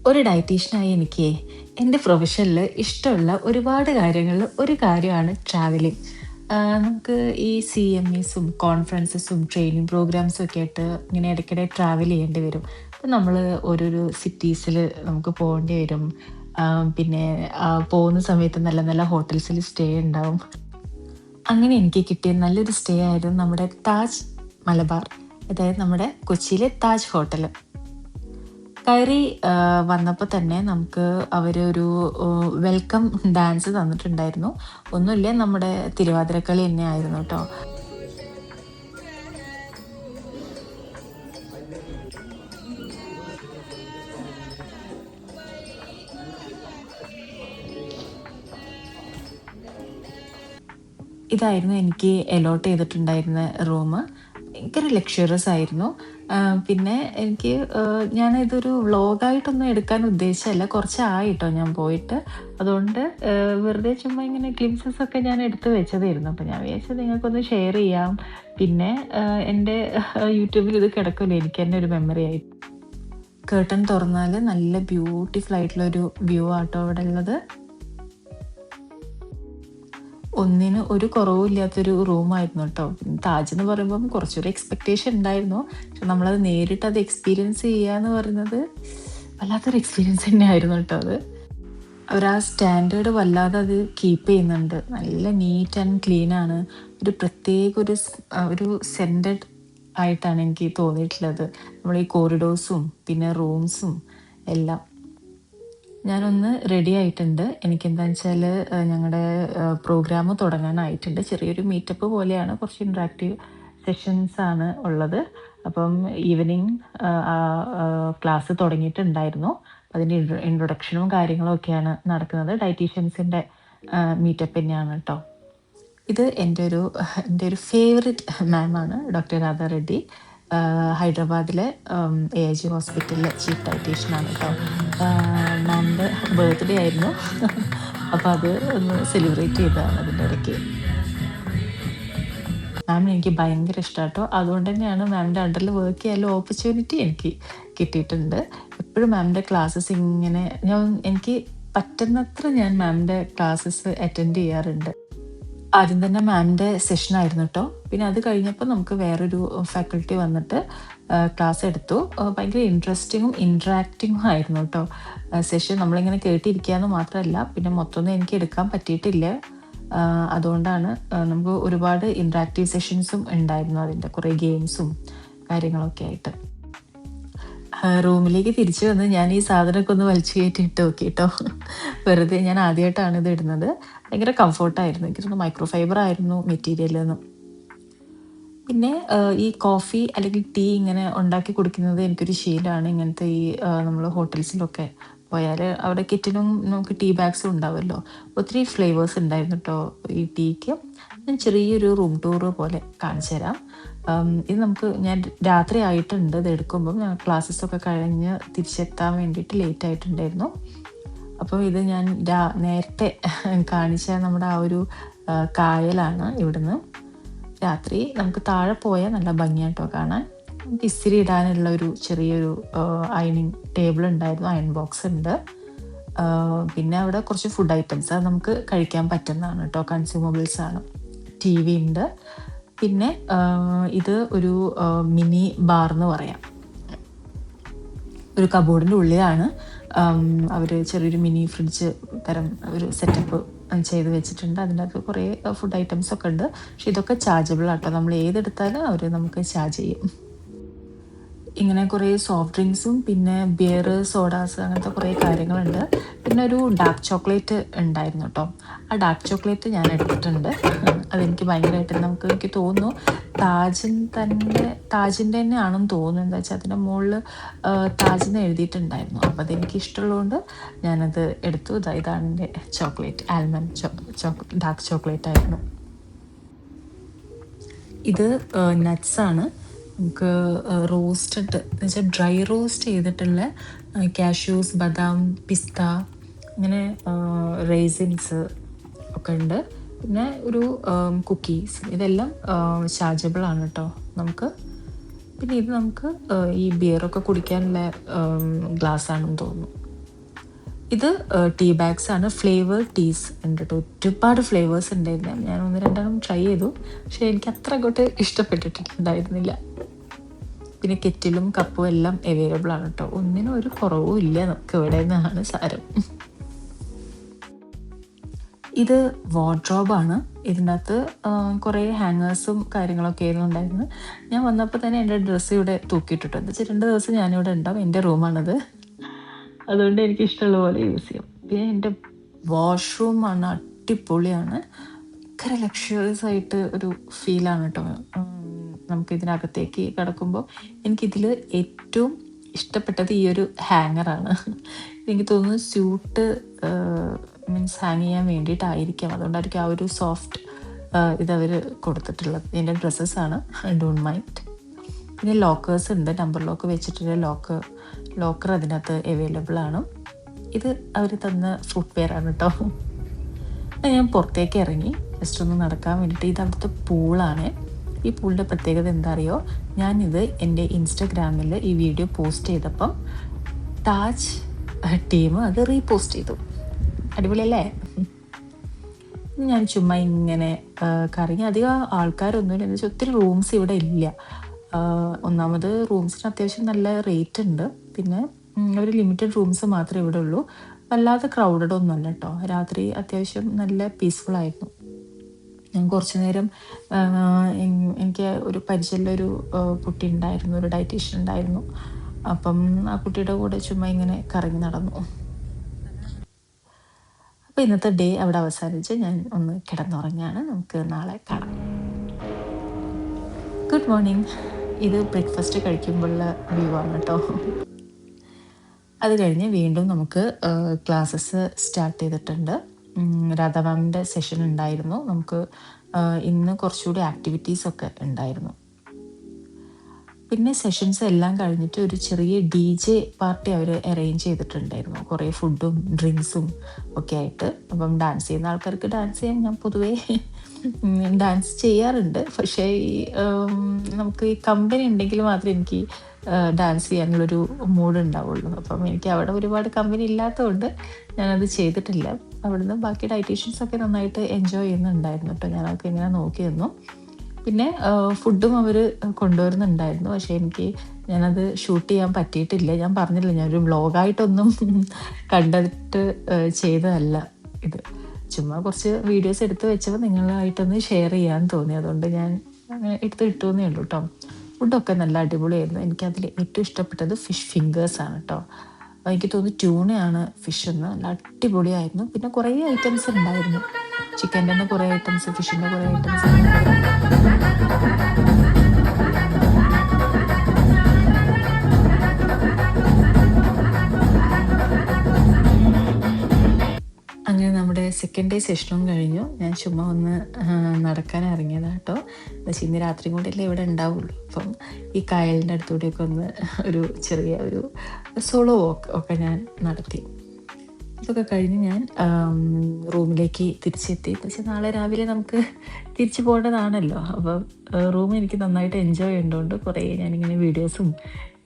ഒരു ഡയറ്റീഷ്യനായി എനിക്ക് എൻ്റെ പ്രൊഫഷനിൽ ഇഷ്ടമുള്ള ഒരുപാട് കാര്യങ്ങളിൽ ഒരു കാര്യമാണ് ട്രാവലിംഗ്. നമുക്ക് ഈ CMEസും കോൺഫറൻസസും ട്രെയിനിങ് പ്രോഗ്രാംസും ഒക്കെ ആയിട്ട് ഇങ്ങനെ ഇടയ്ക്കിടെ ട്രാവൽ ചെയ്യേണ്ടി വരും. അപ്പം നമ്മൾ ഓരോരോ സിറ്റീസിൽ നമുക്ക് പോകേണ്ടി വരും. പിന്നെ പോകുന്ന സമയത്ത് നല്ല നല്ല ഹോട്ടൽസിൽ സ്റ്റേ ഉണ്ടാവും. അങ്ങനെ എനിക്ക് കിട്ടിയ നല്ലൊരു സ്റ്റേ ആയിരുന്നു നമ്മുടെ താജ് മലബാർ, അതായത് നമ്മുടെ കൊച്ചിയിലെ താജ് ഹോട്ടൽ. കയറി വന്നപ്പോൾ തന്നെ നമുക്ക് അവരൊരു വെൽക്കം ഡാൻസ് തന്നിട്ടുണ്ടായിരുന്നു. ഒന്നുമില്ല, നമ്മുടെ തിരുവാതിരക്കളി തന്നെ ആയിരുന്നു കേട്ടോ. ഇതായിരുന്നു എനിക്ക് അലോട്ട് ചെയ്തിട്ടുണ്ടായിരുന്ന റൂം. ഭയങ്കര ലക്ഷ്വറിയസ് ആയിരുന്നു. പിന്നെ എനിക്ക് ഞാനിതൊരു വ്ളോഗായിട്ടൊന്നും എടുക്കാൻ ഉദ്ദേശിച്ചല്ല. കുറച്ചായിട്ടോ ഞാൻ പോയിട്ട്. അതുകൊണ്ട് വെറുതെ ചുമ്മാ ഇങ്ങനെ ഗ്ലിംസസ് ഒക്കെ ഞാൻ എടുത്ത് വെച്ചതായിരുന്നു. അപ്പോൾ ഞാൻ വിചാരിച്ചത് നിങ്ങൾക്കൊന്ന് ഷെയർ ചെയ്യാം. പിന്നെ എൻ്റെ യൂട്യൂബിൽ ഇത് കിടക്കുമല്ലോ, എനിക്ക് തന്നെ ഒരു മെമ്മറി ആയി. കേട്ടൺ തുറന്നാൽ നല്ല ബ്യൂട്ടിഫുൾ ആയിട്ടുള്ളൊരു വ്യൂ ആട്ടോ അവിടെ ഉള്ളത്. ഒന്നിന് ഒരു കുറവുമില്ലാത്തൊരു റൂമായിരുന്നു കേട്ടോ. താജ് എന്ന് പറയുമ്പം കുറച്ചൊരു എക്സ്പെക്റ്റേഷൻ ഉണ്ടായിരുന്നു. പക്ഷെ നമ്മളത് നേരിട്ട് അത് എക്സ്പീരിയൻസ് ചെയ്യുക എന്ന് പറയുന്നത് വല്ലാത്തൊരു എക്സ്പീരിയൻസ് തന്നെയായിരുന്നു കേട്ടോ അത്. അവർ ആ സ്റ്റാൻഡേർഡ് വല്ലാതെ അത് കീപ്പ് ചെയ്യുന്നുണ്ട്. നല്ല നീറ്റ് ആൻഡ് ക്ലീൻ ആണ്. ഒരു പ്രത്യേക ഒരു സെൻറ്റഡ് ആയിട്ടാണ് എനിക്ക് തോന്നിയിട്ടുള്ളത്. നമ്മൾ ഈ കോറിഡോഴ്സും പിന്നെ റൂംസും എല്ലാം. ഞാനൊന്ന് റെഡി ആയിട്ടുണ്ട്. എനിക്കെന്താണെന്ന് വെച്ചാൽ ഞങ്ങളുടെ പ്രോഗ്രാം തുടങ്ങാനായിട്ടുണ്ട്. ചെറിയൊരു മീറ്റപ്പ് പോലെയാണ്, കുറച്ച് ഇൻട്രാക്റ്റീവ് സെഷൻസ് ആണ് ഉള്ളത്. അപ്പം ഈവനിങ് ക്ലാസ് തുടങ്ങിയിട്ടുണ്ടായിരുന്നു. അതിൻ്റെ ഇൻട്രൊഡക്ഷനും കാര്യങ്ങളും ഒക്കെയാണ് നടക്കുന്നത്. ഡയറ്റീഷ്യൻസിൻ്റെ മീറ്റപ്പ് തന്നെയാണ് കേട്ടോ. ഇത് എൻ്റെ ഒരു ഫേവററ്റ് മാമാണ് ഡോക്ടർ രാധ റെഡ്ഡി. ഹൈദരാബാദിലെ AIG ഹോസ്പിറ്റലിലെ ചീഫ് ഡയറ്റീഷ്യനാണ് കേട്ടോ. മാമിൻ്റെ ബർത്ത്ഡേ ആയിരുന്നു. അപ്പോൾ അത് ഒന്ന് സെലിബ്രേറ്റ് ചെയ്തതാണ് അതിൻ്റെ ഇടയ്ക്ക്. മാമിനെ എനിക്ക് ഭയങ്കര ഇഷ്ടമാണ് കേട്ടോ. അതുകൊണ്ട് തന്നെയാണ് മാമിൻ്റെ അണ്ടറിൽ വർക്ക് ചെയ്യാനുള്ള ഓപ്പർച്യൂണിറ്റി എനിക്ക് കിട്ടിയിട്ടുണ്ട്. എപ്പോഴും മാമിൻ്റെ ക്ലാസ്സസ് ഇങ്ങനെ എനിക്ക് പറ്റുന്നത്ര ഞാൻ മാമിൻ്റെ ക്ലാസ്സസ് അറ്റൻഡ് ചെയ്യാറുണ്ട്. ആദ്യം തന്നെ മാമിൻ്റെ സെഷനായിരുന്നു കേട്ടോ. പിന്നെ അത് കഴിഞ്ഞപ്പോൾ നമുക്ക് വേറൊരു ഫാക്കൽറ്റി വന്നിട്ട് ക്ലാസ് എടുത്തു. ഭയങ്കര ഇൻട്രസ്റ്റിങ്ങും ഇൻട്രാക്റ്റിങ്ങും ആയിരുന്നു കേട്ടോ സെഷൻ. നമ്മളിങ്ങനെ കേട്ടിരിക്കുക എന്ന് മാത്രമല്ല, പിന്നെ മൊത്തമൊന്നും എനിക്ക് എടുക്കാൻ പറ്റിയിട്ടില്ല. അതുകൊണ്ടാണ് നമുക്ക് ഒരുപാട് ഇൻട്രാക്റ്റീവ് സെഷൻസും ഉണ്ടായിരുന്നു. അതിൻ്റെ കുറേ ഗെയിംസും കാര്യങ്ങളൊക്കെ ആയിട്ട്. റൂമിലേക്ക് തിരിച്ചു വന്ന് ഞാൻ ഈ സാധനമൊക്കെ ഒന്ന് വലിച്ചു കയറ്റിയിട്ട് നോക്കി കേട്ടോ. വെറുതെ ഞാൻ ആദ്യമായിട്ടാണ് ഇത് ഇടുന്നത്. ഭയങ്കര കംഫർട്ടായിരുന്നു. എനിക്ക് തോന്നുന്നു മൈക്രോ ഫൈബർ ആയിരുന്നു മെറ്റീരിയൽ എന്ന്. പിന്നെ ഈ കോഫി അല്ലെങ്കിൽ ടീ ഇങ്ങനെ ഉണ്ടാക്കി കുടിക്കുന്നത് എനിക്കൊരു ശീലമാണ്. ഇങ്ങനത്തെ ഈ നമ്മൾ ഹോട്ടൽസിലൊക്കെ പോയാൽ അവിടെ കിറ്റിലും നമുക്ക് ടീ ബാഗ്സും ഉണ്ടാവുമല്ലോ. ഒത്തിരി ഫ്ലേവേഴ്സ് ഉണ്ടായിരുന്നു കേട്ടോ ഈ ടീക്ക്. ഞാൻ ചെറിയൊരു റൂം ടൂർ പോലെ കാണിച്ചു തരാം. ഇത് ഞാൻ രാത്രി ആയിട്ടുണ്ട് ഇത് എടുക്കുമ്പം. ഞാൻ ക്ലാസ്സസൊക്കെ കഴിഞ്ഞ് തിരിച്ചെത്താൻ വേണ്ടിയിട്ട് ലേറ്റ് ആയിട്ടുണ്ടായിരുന്നു. അപ്പോൾ ഇത് ഞാൻ നേരത്തെ കാണിച്ച നമ്മുടെ ആ ഒരു കായലാണ്. ഇവിടുന്ന് രാത്രി നമുക്ക് താഴെ പോയാൽ നല്ല ഭംഗിയായിട്ടോ കാണാൻ. നമുക്ക് ഇസ്തിരി ഇടാനുള്ള ഒരു ചെറിയൊരു അയണിങ് ടേബിൾ ഉണ്ടായിരുന്നു, അയൺ ബോക്സ് ഉണ്ട്. പിന്നെ അവിടെ കുറച്ച് ഫുഡ് ഐറ്റംസ് അത് നമുക്ക് കഴിക്കാൻ പറ്റുന്നതാണ് കേട്ടോ, കൺസ്യൂമബിൾസ് ആണ്. TV ഉണ്ട്. പിന്നെ ഇത് ഒരു മിനി ബാർ എന്ന് പറയാം. ഒരു കബോർഡിൻ്റെ ഉള്ളിലാണ് അവർ ചെറിയൊരു മിനി ഫ്രിഡ്ജ് തരം ഒരു സെറ്റപ്പ് ചെയ്ത് വെച്ചിട്ടുണ്ട്. അതിൻ്റെ അകത്ത് കുറേ ഫുഡ് ഐറ്റംസ് ഒക്കെ ഉണ്ട്. പക്ഷെ ഇതൊക്കെ ചാർജബിൾ ആട്ടോ. നമ്മൾ ഏതെടുത്താലും അവർ നമുക്ക് ചാർജ് ചെയ്യും. ഇങ്ങനെ കുറേ സോഫ്റ്റ് ഡ്രിങ്ക്സും പിന്നെ ബിയർ, സോഡാസ്, അങ്ങനത്തെ കുറേ കാര്യങ്ങളുണ്ട്. പിന്നെ ഒരു ഡാർക്ക് ചോക്ലേറ്റ് ഉണ്ടായിരുന്നു കേട്ടോ. ആ ഡാർക്ക് ചോക്ലേറ്റ് ഞാൻ എടുത്തിട്ടുണ്ട്. അതെനിക്ക് ഭയങ്കരമായിട്ട് എനിക്ക് തോന്നുന്നു താജിൻ്റെ തന്നെ ആണെന്ന് തോന്നുന്നു. എന്താ വെച്ചാൽ അതിൻ്റെ മുകളിൽ താജിന്ന് എഴുതിയിട്ടുണ്ടായിരുന്നു. അപ്പോൾ അതെനിക്ക് ഇഷ്ടമുള്ളതുകൊണ്ട് ഞാനത് എടുത്തു. ഇതാണ് എൻ്റെ ചോക്ലേറ്റ്, ആൽമണ്ട് ഡാർക്ക് ചോക്ലേറ്റ് ആയിരുന്നു. ഇത് നട്ട്സാണ്. നമുക്ക് റോസ്റ്റഡ് എന്ന് വെച്ചാൽ ഡ്രൈ റോസ്റ്റ് ചെയ്തിട്ടുള്ള കാഷ്യൂസ്, ബദാം, പിസ്ത, ഇങ്ങനെ റേസിൻസ് ഒക്കെ ഉണ്ട്. പിന്നെ ഒരു കുക്കീസ്. ഇതെല്ലാം ചാർജബിൾ ആണ് കേട്ടോ നമുക്ക്. പിന്നെ ഇത് നമുക്ക് ഈ ബിയറൊക്കെ കുടിക്കാനുള്ള ഗ്ലാസ് ആണെന്ന് തോന്നുന്നു. ഇത് ടീ ബാഗ്സ് ആണ്. ഫ്ലേവർ ടീസ് ഉണ്ട് കേട്ടോ. ഒരുപാട് ഫ്ലേവേഴ്സ് ഉണ്ടായിരുന്നു. ഞാൻ ഒന്ന് രണ്ടെണ്ണം ട്രൈ ചെയ്തു, പക്ഷെ എനിക്ക് അത്ര അങ്ങോട്ട് ഇഷ്ടപ്പെട്ടിട്ടുണ്ടായിരുന്നില്ല. പിന്നെ കെറ്റിലും കപ്പും എല്ലാം അവൈലബിൾ ആണ് കേട്ടോ. ഒന്നിനും ഒരു കുറവും ഇല്ല നമുക്ക് ഇവിടെ നിന്നാണ് സാരം. ഇത് വാർഡ്രോബാണ്. ഇതിനകത്ത് കുറേ ഹാങ്ങേഴ്സും കാര്യങ്ങളൊക്കെ ആയിരുന്നു ഉണ്ടായിരുന്നത്. ഞാൻ വന്നപ്പോൾ തന്നെ എൻ്റെ ഡ്രസ്സ് ഇവിടെ തൂക്കിയിട്ടിട്ടുണ്ട്. എന്താ വെച്ചാൽ 2 ദിവസം ഞാനിവിടെ ഉണ്ടാവും. എൻ്റെ റൂമാണത്, അതുകൊണ്ട് എനിക്ക് ഇഷ്ടമുള്ള പോലെ യൂസ് ചെയ്യാം. പിന്നെ എൻ്റെ വാഷ്റൂമാണ്, അടിപൊളിയാണ്. ഭയങ്കര ലക്ഷറിയസ് ആയിട്ട് ഒരു ഫീലാണ് കേട്ടോ. നമുക്ക് ഇതിനകത്തേക്ക് കിടക്കുമ്പോൾ എനിക്കിതിൽ ഏറ്റവും ഇഷ്ടപ്പെട്ടത് ഈ ഒരു ഹാങ്ങറാണ്. എനിക്ക് തോന്നുന്നു സ്യൂട്ട് മീൻസ് ഹാങ് ചെയ്യാൻ വേണ്ടിയിട്ടായിരിക്കാം, അതുകൊണ്ടായിരിക്കും ആ ഒരു സോഫ്റ്റ് ഇതവർ കൊടുത്തിട്ടുള്ളത്. എൻ്റെ ഡ്രസ്സസ്സാണ്, ഡോണ്ട് മൈൻഡ്. പിന്നെ ലോക്കേഴ്സ് ഉണ്ട്, നമ്പർ ലോക്ക് വെച്ചിട്ടുള്ള ലോക്കർ അതിനകത്ത് അവൈലബിൾ ആണ്. ഇത് അവർ തന്ന ഫുഡ് വെയറാണ് കേട്ടോ. ഞാൻ പുറത്തേക്ക് ഇറങ്ങി ജസ്റ്റ് ഒന്ന് നടക്കാൻ വേണ്ടിയിട്ട്. ഇത് അവിടുത്തെ പൂളാണ്. ഈ പൂളിൻ്റെ പ്രത്യേകത എന്താ അറിയോ, ഞാനിത് എൻ്റെ ഇൻസ്റ്റഗ്രാമിൽ ഈ വീഡിയോ പോസ്റ്റ് ചെയ്തപ്പം താജ് ടീം അത് റീപോസ്റ്റ് ചെയ്തു. അടിപൊളിയല്ലേ? ഞാൻ ചുമ്മാ ഇങ്ങനെ കറങ്ങി. അധികം ആൾക്കാരൊന്നുമില്ല, എന്ന് വെച്ചാൽ ഒത്തിരി റൂംസ് ഇവിടെ ഇല്ല. ഒന്നാമത് റൂംസിന് അത്യാവശ്യം നല്ല റേറ്റ് ഉണ്ട്. പിന്നെ ഒരു ലിമിറ്റഡ് റൂംസ് മാത്രമേ ഇവിടെ ഉള്ളൂ. വല്ലാതെ ക്രൗഡഡ് ഒന്നുമല്ല കേട്ടോ. രാത്രി അത്യാവശ്യം നല്ല പീസ്ഫുൾ ആയിരുന്നു. ഞാൻ കുറച്ച് നേരം എനിക്ക് ഒരു പരിചയമുള്ളൊരു കുട്ടി ഉണ്ടായിരുന്നു, ഒരു ഡയറ്റീഷ്യൻ ഉണ്ടായിരുന്നു. അപ്പം ആ കുട്ടിയുടെ കൂടെ ചുമ്മാ ഇങ്ങനെ കറങ്ങി നടന്നു. അപ്പോൾ ഇന്നത്തെ ഡേ അവിടെ അവസാനിച്ച് ഞാൻ ഒന്ന് കിടന്നുറങ്ങാണ്. നമുക്ക് നാളെ കാണാം. Good morning. ഇത് ബ്രേക്ക്ഫാസ്റ്റ് കഴിക്കുമ്പോഴുള്ള വ്യൂ ആണ് കേട്ടോ. അത് കഴിഞ്ഞ് വീണ്ടും നമുക്ക് ക്ലാസ്സസ് സ്റ്റാർട്ട് ചെയ്തിട്ടുണ്ട്. രാധാ മാമിൻ്റെ സെഷൻ ഉണ്ടായിരുന്നു. നമുക്ക് ഇന്ന് കുറച്ചുകൂടി ആക്ടിവിറ്റീസൊക്കെ ഉണ്ടായിരുന്നു. പിന്നെ സെഷൻസ് എല്ലാം കഴിഞ്ഞിട്ട് ഒരു ചെറിയ DJ പാർട്ടി അവർ അറേഞ്ച് ചെയ്തിട്ടുണ്ടായിരുന്നു, കുറേ ഫുഡും ഡ്രിങ്ക്സും ഒക്കെ ആയിട്ട്. അപ്പം ഡാൻസ് ചെയ്യുന്ന ആൾക്കാർക്ക് ഡാൻസ് ചെയ്യാൻ ഞാൻ പൊതുവേ ഡാൻസ് ചെയ്യാറുണ്ട്. പക്ഷേ നമുക്ക് ഈ കമ്പനി ഉണ്ടെങ്കിൽ മാത്രമേ എനിക്ക് ഡാൻസ് ചെയ്യാനുള്ളൊരു മൂഡ് ഉണ്ടാവുള്ളൂ. അപ്പം എനിക്ക് അവിടെ ഒരുപാട് കമ്പനി ഇല്ലാത്തതുകൊണ്ട് ഞാനത് ചെയ്തിട്ടില്ല. അവിടുന്ന് ബാക്കി ഡയറ്റീഷ്യൻസൊക്കെ നന്നായിട്ട് എൻജോയ് ചെയ്യുന്നുണ്ടായിരുന്നു കേട്ടോ. ഞാനതൊക്കെ ഇങ്ങനെ നോക്കി നിന്നു. പിന്നെ ഫുഡും അവർ കൊണ്ടുവരുന്നുണ്ടായിരുന്നു. പക്ഷേ ഞാനത് ഷൂട്ട് ചെയ്യാൻ പറ്റിയിട്ടില്ല. ഞാൻ പറഞ്ഞില്ല, ഞാനൊരു വ്ളോഗായിട്ടൊന്നും കണ്ടിട്ട് ചെയ്തതല്ല ഇത്. ചുമ്മാ കുറച്ച് വീഡിയോസ് എടുത്ത് വെച്ചപ്പോൾ നിങ്ങളായിട്ടൊന്ന് ഷെയർ ചെയ്യാൻ തോന്നി, അതുകൊണ്ട് ഞാൻ എടുത്ത് എന്നേ ഉള്ളൂ കേട്ടോ. ഫുഡൊക്കെ നല്ല അടിപൊളിയായിരുന്നു. എനിക്കതിൽ ഏറ്റവും ഇഷ്ടപ്പെട്ടത് ഫിഷ് ഫിംഗേഴ്സാണ് കേട്ടോ. എനിക്ക് തോന്നുന്നു ട്യൂണയാണ് ഫിഷ് എന്ന്. നല്ല അടിപൊളിയായിരുന്നു. പിന്നെ കുറേ ഐറ്റംസ് ഉണ്ടായിരുന്നു. ചിക്കൻ്റെ തന്നെ കുറേ ഐറ്റംസ്, ഫിഷിൻ്റെ കുറേ ഐറ്റംസ്. അങ്ങനെ നമ്മുടെ സെക്കൻഡ് ഡേ സെഷനും കഴിഞ്ഞു. ഞാൻ ചുമ്മാ ഒന്ന് നടക്കാൻ ഇറങ്ങിയതാണ് കേട്ടോ. പക്ഷേ ഇന്ന് രാത്രി കൂടെയല്ലേ ഇവിടെ ഉണ്ടാവുള്ളൂ. അപ്പം ഈ കായലിൻ്റെ അടുത്തൂടെയൊക്കെ ഒന്ന് ഒരു ചെറിയ ഒരു സോളോ വോക്ക് ഒക്കെ ഞാൻ നടത്തി. ഇതൊക്കെ കഴിഞ്ഞ് ഞാൻ റൂമിലേക്ക് തിരിച്ചെത്തി. പക്ഷെ നാളെ രാവിലെ നമുക്ക് തിരിച്ചു പോകേണ്ടതാണല്ലോ. അപ്പം റൂം എനിക്ക് നന്നായിട്ട് എൻജോയ് ചെയ്യേണ്ടതുകൊണ്ട് കുറേ ഞാനിങ്ങനെ വീഡിയോസും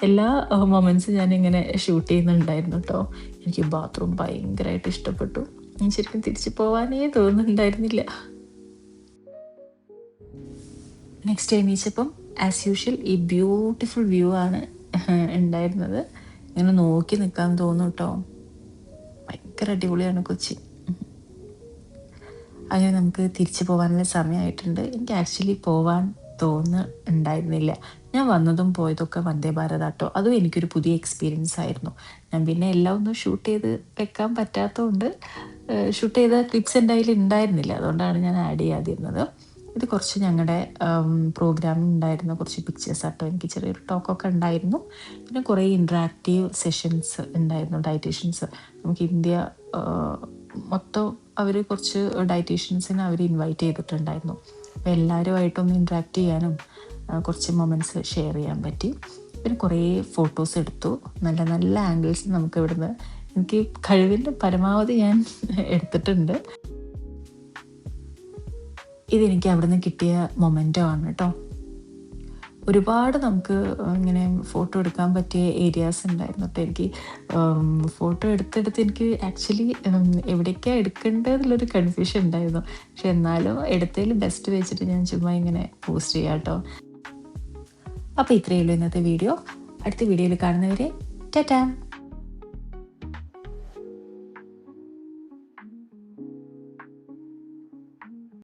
എല്ലാ മൊമെൻറ്റ്സും ഞാനിങ്ങനെ ഷൂട്ട് ചെയ്യുന്നുണ്ടായിരുന്നു കേട്ടോ. എനിക്ക് ബാത്റൂം ഭയങ്കരമായിട്ട് ഇഷ്ടപ്പെട്ടു. ഞാൻ ശരിക്കും തിരിച്ചു പോകാനേ തോന്നുന്നുണ്ടായിരുന്നില്ല. നെക്സ്റ്റ് എണീച്ചപ്പം ആസ് യൂഷ്വൽ ഈ ബ്യൂട്ടിഫുൾ വ്യൂ ആണ് ഉണ്ടായിരുന്നത്. ഇങ്ങനെ നോക്കി നിൽക്കാൻ തോന്നും കേട്ടോ. ഭയങ്കര അടിപൊളിയാണ് കൊച്ചി. അങ്ങനെ നമുക്ക് തിരിച്ചു പോകാനുള്ള സമയമായിട്ടുണ്ട്. എനിക്ക് ആക്ച്വലി പോവാൻ തോന്നുന്നുണ്ടായിരുന്നില്ല. ഞാൻ വന്നതും പോയതൊക്കെ വന്ദേ ഭാരത് കേട്ടോ. അതും എനിക്കൊരു പുതിയ എക്സ്പീരിയൻസ് ആയിരുന്നു. ഞാൻ പിന്നെ എല്ലാം ഒന്നും ഷൂട്ട് ചെയ്ത് വെക്കാൻ പറ്റാത്തതുകൊണ്ട് ഷൂട്ട് ചെയ്ത ക്ലിപ്സ് എൻ്റെ കയ്യിൽ ഉണ്ടായിരുന്നില്ല. അതുകൊണ്ടാണ് ഞാൻ ആഡ് ചെയ്യാതിരുന്നത്. ഇത് കുറച്ച് ഞങ്ങളുടെ പ്രോഗ്രാമിൽ ഉണ്ടായിരുന്ന കുറച്ച് പിക്ചേഴ്സ് ആട്ടോ. എനിക്ക് ചെറിയൊരു ടോക്കൊക്കെ ഉണ്ടായിരുന്നു. പിന്നെ കുറേ ഇൻട്രാക്റ്റീവ് സെഷൻസ് ഉണ്ടായിരുന്നു. ഡയറ്റീഷ്യൻസ് നമുക്ക് ഇന്ത്യ മൊത്തം അവർ കുറച്ച് ഡയറ്റീഷ്യൻസിനെ അവർ ഇൻവൈറ്റ് ചെയ്തിട്ടുണ്ടായിരുന്നു. അപ്പോൾ എല്ലാവരുമായിട്ടൊന്ന് ഇൻട്രാക്ട് ചെയ്യാനും കുറച്ച് മൊമെൻറ്റ്സ് ഷെയർ ചെയ്യാൻ പറ്റി. പിന്നെ കുറേ ഫോട്ടോസ് എടുത്തു. നല്ല നല്ല ആംഗിൾസ് നമുക്ക് ഇവിടുന്ന് എനിക്ക് കഴിവിൻ്റെ പരമാവധി ഞാൻ എടുത്തിട്ടുണ്ട്. ഇതെനിക്ക് അവിടുന്ന് കിട്ടിയ മൊമെൻ്റോ ആണ് കേട്ടോ. ഒരുപാട് നമുക്ക് ഇങ്ങനെ ഫോട്ടോ എടുക്കാൻ പറ്റിയ ഏരിയാസ് ഉണ്ടായിരുന്നു കേട്ടോ. എനിക്ക് ഫോട്ടോ എടുത്തെടുത്ത് എനിക്ക് ആക്ച്വലി എവിടേക്കാണ് എടുക്കേണ്ടതെന്നുള്ളൊരു കൺഫ്യൂഷൻ ഉണ്ടായിരുന്നു. പക്ഷെ എന്നാലും എടുത്തതിൽ ബെസ്റ്റ് വെച്ചിട്ട് ഞാൻ ചുമ്മാ ഇങ്ങനെ പോസ്റ്റ് ചെയ്യാം കേട്ടോ. അപ്പോൾ ഇത്രയേ ഉള്ളൂ ഇന്നത്തെ വീഡിയോ. അടുത്ത വീഡിയോയിൽ കാണുന്നവരെ ടാറ്റാ.